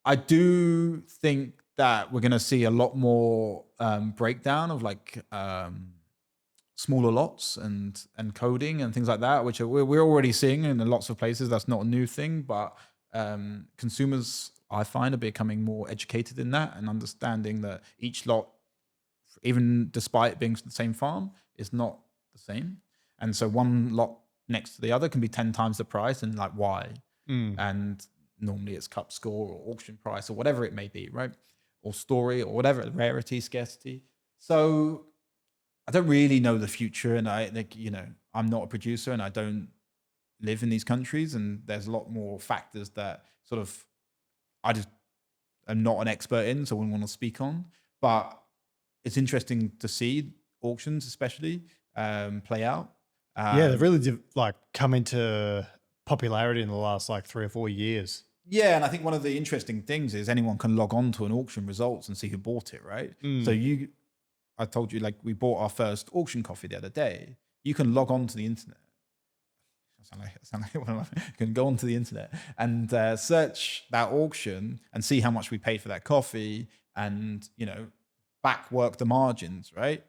I do think that we're going to see a lot more breakdown of like smaller lots and coding and things like that, which we're already seeing in lots of places. That's not a new thing, but consumers, I find, are becoming more educated in that and understanding that each lot, even despite being the same farm, is not the same. And so one lot next to the other can be 10 times the price, and like, why? And normally it's cup score or auction price or whatever it may be, right? Or story or whatever, rarity, scarcity. So I don't really know the future, and I'm not a producer and I don't live in these countries, and there's a lot more factors that sort of I just am not an expert in, so I wouldn't want to speak on. But it's interesting to see auctions, especially, play out. They've really come into popularity in the last like 3 or 4 years. Yeah, and I think one of the interesting things is anyone can log on to an auction results and see who bought it, right? So I told you, like, we bought our first auction coffee the other day. You can log on to the internet. You can go onto the internet and search that auction and see how much we paid for that coffee, and back work the margins, right?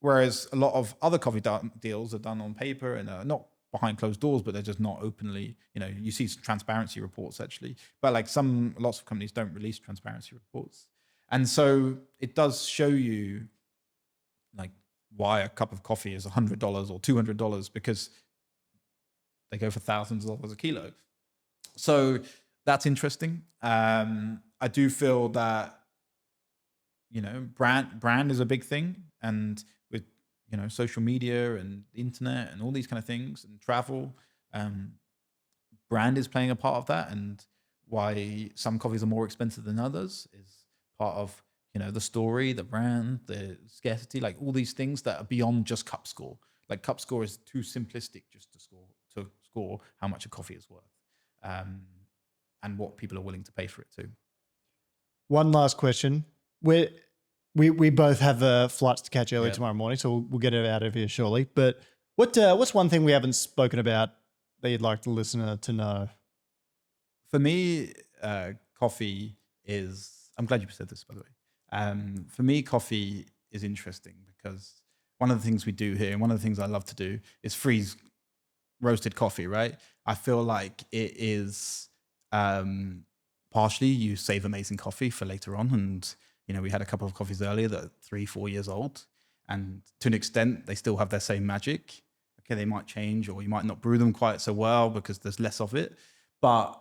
Whereas a lot of other coffee deals are done on paper and are not behind closed doors, but they're just not openly. You see some transparency reports actually, but like lots of companies don't release transparency reports, and so it does show you like why a cup of coffee is $100 or $200, because they go for thousands of dollars a kilo. So that's interesting. I do feel that brand is a big thing, and with social media and the internet and all these kind of things and travel, brand is playing a part of that, and why some coffees are more expensive than others is part of the story, the brand, the scarcity, like all these things that are beyond just cup score. Like cup score is too simplistic just to score how much a coffee is worth, and what people are willing to pay for it too. One last question. We both have flights to catch early tomorrow morning, so we'll get it out of here shortly. But what's one thing we haven't spoken about that you'd like the listener to know? For me, coffee is. I'm glad you said this, by the way. For me, coffee is interesting because one of the things we do here, and one of the things I love to do, is freeze roasted coffee, right? I feel like it is partially you save amazing coffee for later on. And, we had a couple of coffees earlier that are 3-4 years old. And to an extent, they still have their same magic. Okay, they might change, or you might not brew them quite so well because there's less of it. But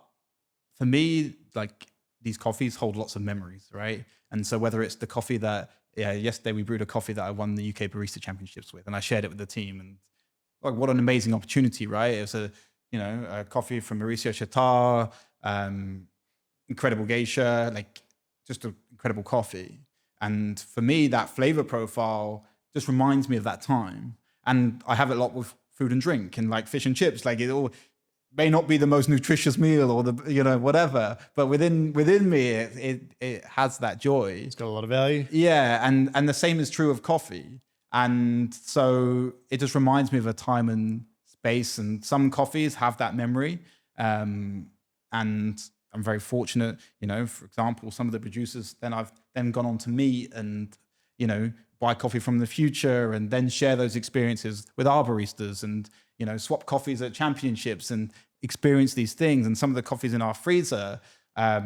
for me, like, these coffees hold lots of memories, right? And so whether it's the coffee that, yesterday we brewed a coffee that I won the UK Barista Championships with, and I shared it with the team, and like, what an amazing opportunity, right? It was a coffee from Mauricio Chatar, incredible geisha, like just an incredible coffee. And for me, that flavor profile just reminds me of that time. And I have it a lot with food and drink and like fish and chips. Like it all may not be the most nutritious meal or whatever, but within me, it has that joy. It's got a lot of value. Yeah, and the same is true of coffee. And so it just reminds me of a time and space. And some coffees have that memory. And I'm very fortunate, for example, some of the producers, then I've then gone on to meet and, buy coffee from the future and then share those experiences with our baristas and, swap coffees at championships and experience these things. And some of the coffees in our freezer are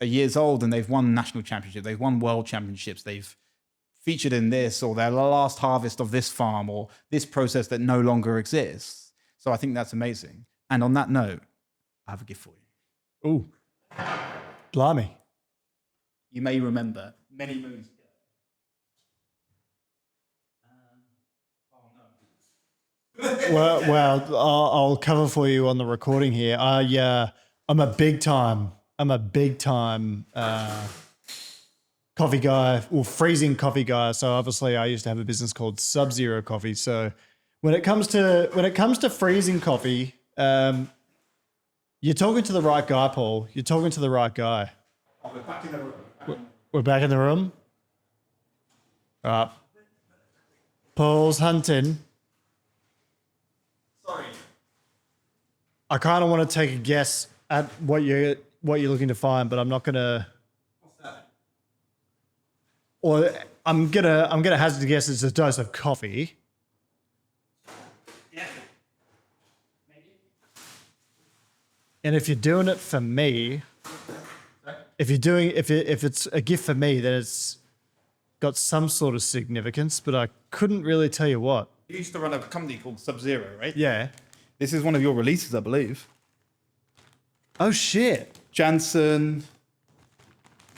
years old and they've won national championship, they've won world championships, they've featured in this, or their last harvest of this farm, or this process that no longer exists. So I think that's amazing. And on that note, I have a gift for you. Ooh, blimey. You may remember many moons ago. Well, I'll cover for you on the recording here. I'm a big time coffee guy, or freezing coffee guy. So obviously, I used to have a business called Sub-Zero Coffee. So when it comes to freezing coffee, you're talking to the right guy, Paul. You're talking to the right guy. We're back in the room. We're back in the room. All right. Paul's hunting. Sorry. I kind of want to take a guess at what you're looking to find, but I'm not gonna. What's that? Or I'm gonna hazard a guess it's a dose of coffee. Yeah. Maybe. And if you're doing it for me, if it's a gift for me, then it's got some sort of significance, but I couldn't really tell you what. You used to run a company called Sub-Zero, right? Yeah. This is one of your releases, I believe. Oh shit. Jansen.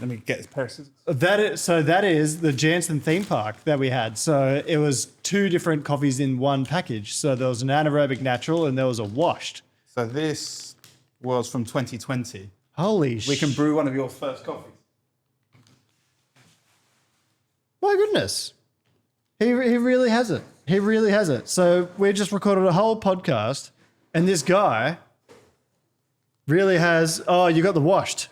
Let me get this person. That is the Jansen theme park that we had. So it was two different coffees in one package. So there was an anaerobic natural and there was a washed. So this was from 2020. Holy We can brew one of your first coffees. My goodness. He really has it. He really has it. So we just recorded a whole podcast and this guy really has, you got the washed.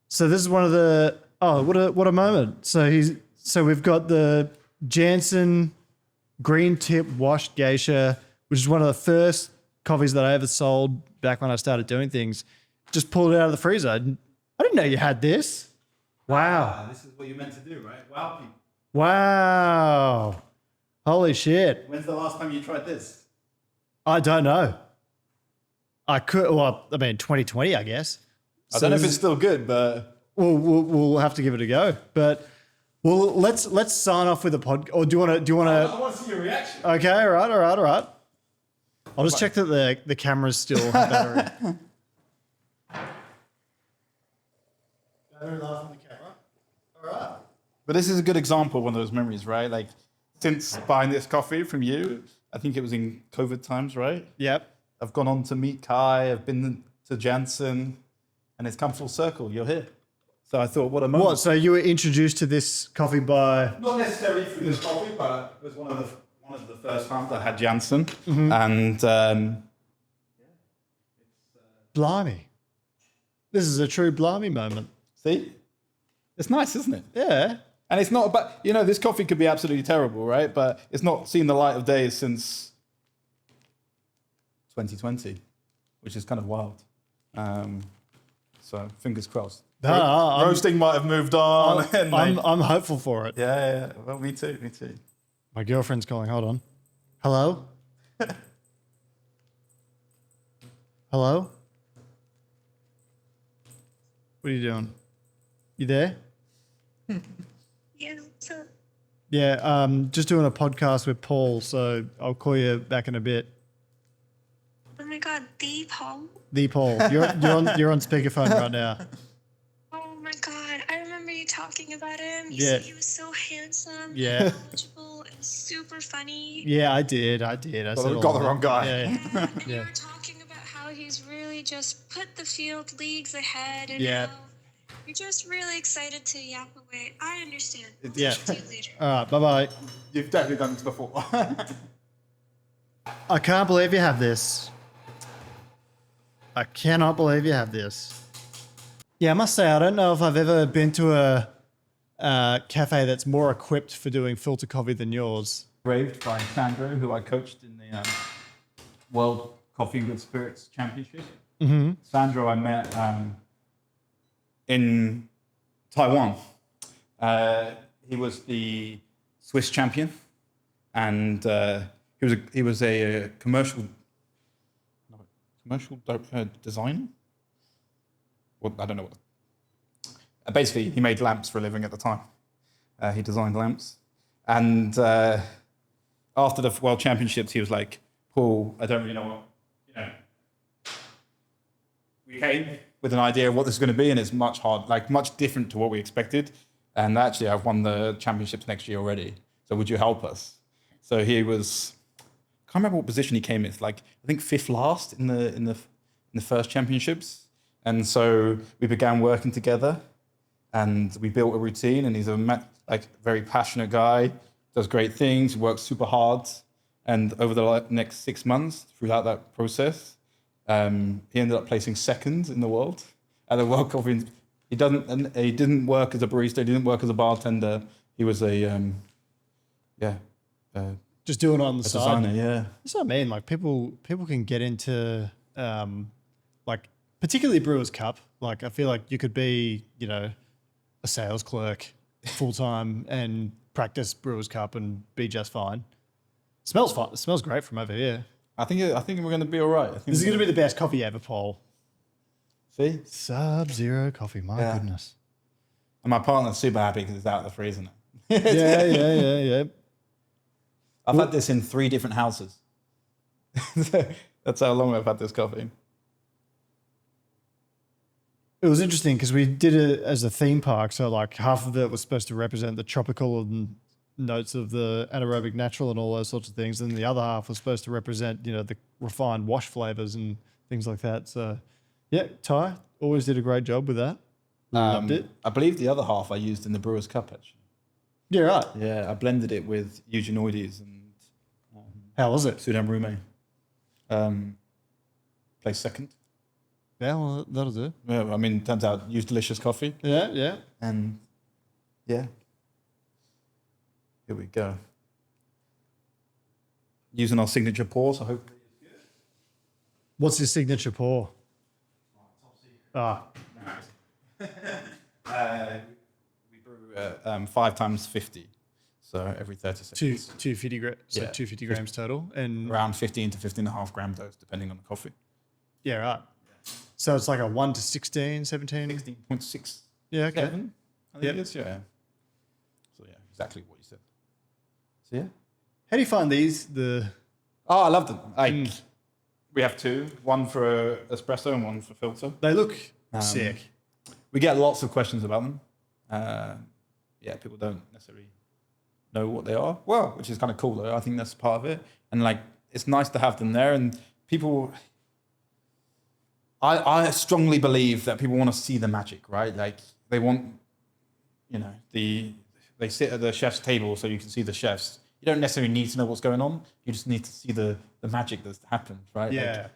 So this is one of the, what a moment. So we've got the Jansen green tip washed geisha, which is one of the first coffees that I ever sold back when I started doing things. Just pulled it out of the freezer. I didn't know you had this. Wow. This is what you're meant to do, right? Wow, people. Wow. Holy shit. When's the last time you tried this? I don't know. 2020, I guess. I don't know if it's still good, but we'll have to give it a go. But let's sign off with a pod. Or do you want to? I want to see your reaction. Okay, all right. I'll just check that the camera's still have battery. Battery life on the camera. All right. But this is a good example of one of those memories, right? Like, since buying this coffee from you, I think it was in COVID times, right? Yep. I've gone on to meet Kai, I've been to Jansen, and it's come full circle. You're here. So I thought, what a moment. What? So you were introduced to this coffee by? Not necessarily through this coffee, but it was one of the first times I had Jansen. And Blimey. This is a true blimey moment. see? It's nice, isn't it? Yeah. And it's not about, this coffee could be absolutely terrible, right? But it's not seen the light of day since 2020, which is kind of wild. So fingers crossed. Roasting might have moved on. I'm hopeful for it. Yeah. Well, me too. My girlfriend's calling. Hold on. Hello? Hello? What are you doing? You there? Yeah, what's up? Yeah, just doing a podcast with Paul, so I'll call you back in a bit. Oh my god, god, the Paul. The Paul. You're on speakerphone right now. Oh my god, I remember you talking about him. You Yeah. said he was so handsome, Yeah. knowledgeable, and super funny. Yeah, I did. I Well, said we all got the that. wrong guy. Yeah. Yeah, and you Yeah. were talking about how he's really just put the field leagues ahead and Yeah. how you're just really excited to yap away. I understand. I'll Yeah. talk to you later. All right. Bye-bye. You've definitely done this before. I can't believe you have this. I cannot believe you have this. Yeah, I must say, I don't know if I've ever been to a cafe that's more equipped for doing filter coffee than yours. Braved by Sandro, who I coached in the World Coffee and Good Spirits Championship. Mm-hmm. Sandro I met in Taiwan. He was the Swiss champion, and he was a commercial designer. Well, I don't know what. Basically, he made lamps for a living at the time. He designed lamps, and after the World Championships, he was like, "Paul, I don't really know what we came with an idea of what this is going to be, and it's much different to what we expected. And actually, I've won the championships next year already. So would you help us?" So he was, I can't remember what position he came in. Like I think fifth last in the first championships. And so we began working together, and we built a routine. And he's a very passionate guy, does great things, works super hard. And over the next 6 months, throughout that process, he ended up placing second in the world at the World Coffee. He didn't work as a barista. He didn't work as a bartender. He was Just doing it on the side. designer. Yeah. That's what I mean. Like people can get into like particularly Brewers Cup. Like I feel like you could be, a sales clerk full time and practice Brewers Cup and be just fine. Smells fine. It smells great from over here. I think we're going to be all right. This is going to be the best coffee ever, Paul. See? Sub-zero coffee. My Yeah. goodness. And my partner's super happy because it's out of the freezer now. Yeah. I've had this in 3 different houses. That's how long I've had this coffee. It was interesting because we did it as a theme park. So like half of it was supposed to represent the tropical and notes of the anaerobic natural and all those sorts of things. And the other half was supposed to represent, the refined wash flavors and things like that. So yeah, Ty always did a great job with that. Loved it. I believe the other half I used in the Brewers Cup, actually. Yeah, right. Yeah, I blended it with Eugenoides and How was it? Sudam Rume. Placed second. Yeah, well, that'll do. Yeah, I mean, turns out used delicious coffee. Yeah. And yeah, here we go. Using our signature pour, so hopefully it's good. What's your signature pour? Ah, We brew 5 times 50, so every 30 seconds. 250 grams. So Yeah. 250 grams total. And Around 15 to 15.5 gram dose, depending on the coffee. yeah, right. So it's like a 1 to 16, 17? 16.6. Yeah, okay. 7, I think Yep. it is, yeah. So yeah, exactly what you said. So yeah. How do you find these? Oh, I love them. We have 2, one for espresso and one for filter. They look sick. We get lots of questions about them. People don't necessarily know what they are. Well, which is kind of cool though. I think that's part of it. And it's nice to have them there. And people, I strongly believe that people want to see the magic, right? Like they want, they sit at the chef's table so you can see the chefs. You don't necessarily need to know what's going on. You just need to see the magic that's happened, right? Yeah.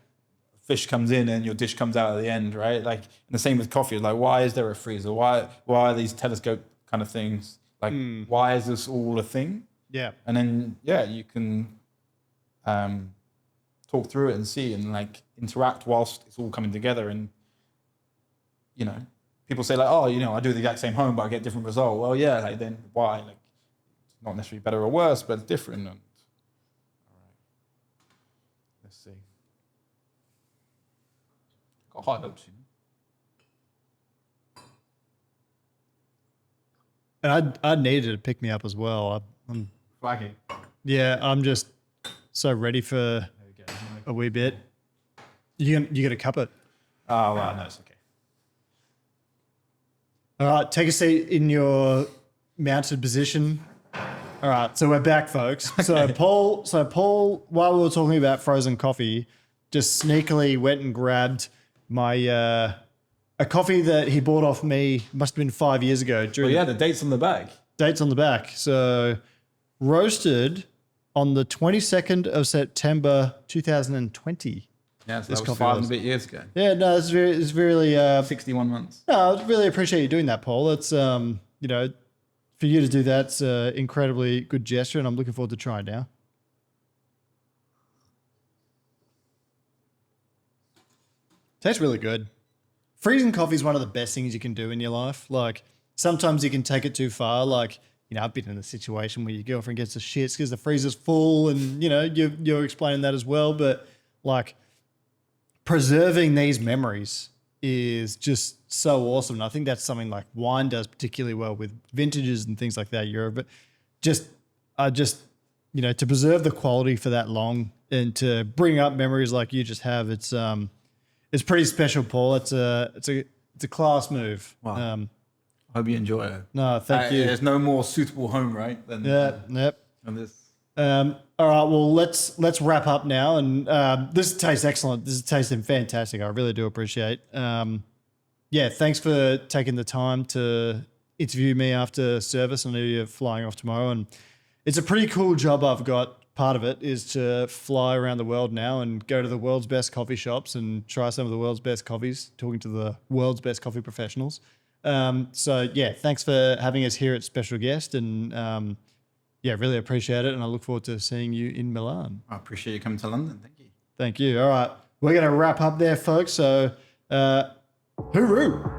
Fish comes in and your dish comes out at the end, right? And the same with coffee. Why is there a freezer? Why are these telescope kind of things? Why is this all a thing? Yeah. And then you can talk through it and see and interact whilst it's all coming together. And people say I do the exact same home but I get different result. Well, yeah, then why? It's not necessarily better or worse, but it's different. And, all right, let's see. Got high hopes, And I needed to pick me up as well. I'm Flagging. I'm just so ready for a wee bit. You got to cup it. Oh, well, no, it's okay. All right, take a seat in your mounted position. All right, so we're back, folks. So Paul, while we were talking about frozen coffee, just sneakily went and grabbed my a coffee that he bought off me. Must have been 5 years ago. Well, yeah, the date's on the back. Dates on the back. So roasted on the 22nd of September 2020. Yeah, so This that was coffee 5 and was. a bit years ago. Yeah, no, it's really 61 months. no, I really appreciate you doing that, Paul. It's you know, for you to do that's an incredibly good gesture, and I'm looking forward to trying now. Tastes really good. Freezing coffee is one of the best things you can do in your life. Like sometimes you can take it too far. Like, you know, I've been in a situation where your girlfriend gets the shits because the freezer's full, and you know, you're explaining that as well. But like preserving these memories is just so awesome. And I think that's something like wine does particularly well with vintages and things like that. You know, to preserve the quality for that long and to bring up memories like you just have, it's pretty special, Paul. It's a class move. Wow. I hope you enjoy it. No, thank you. There's no more suitable home, right? Than, Yep. than this. All right, well, let's wrap up now. And this tastes excellent. This is tasting fantastic. I really do appreciate. Yeah, thanks for taking the time to interview me after service. I know you're flying off tomorrow, and it's a pretty cool job I've got. Part of it is to fly around the world now and go to the world's best coffee shops and try some of the world's best coffees, talking to the world's best coffee professionals. So yeah, thanks for having us here at Special Guest, and yeah, really appreciate it. And I look forward to seeing you in Milan. I appreciate you coming to London. Thank you. Thank you. All right, we're going to wrap up there, folks. So, hooroo.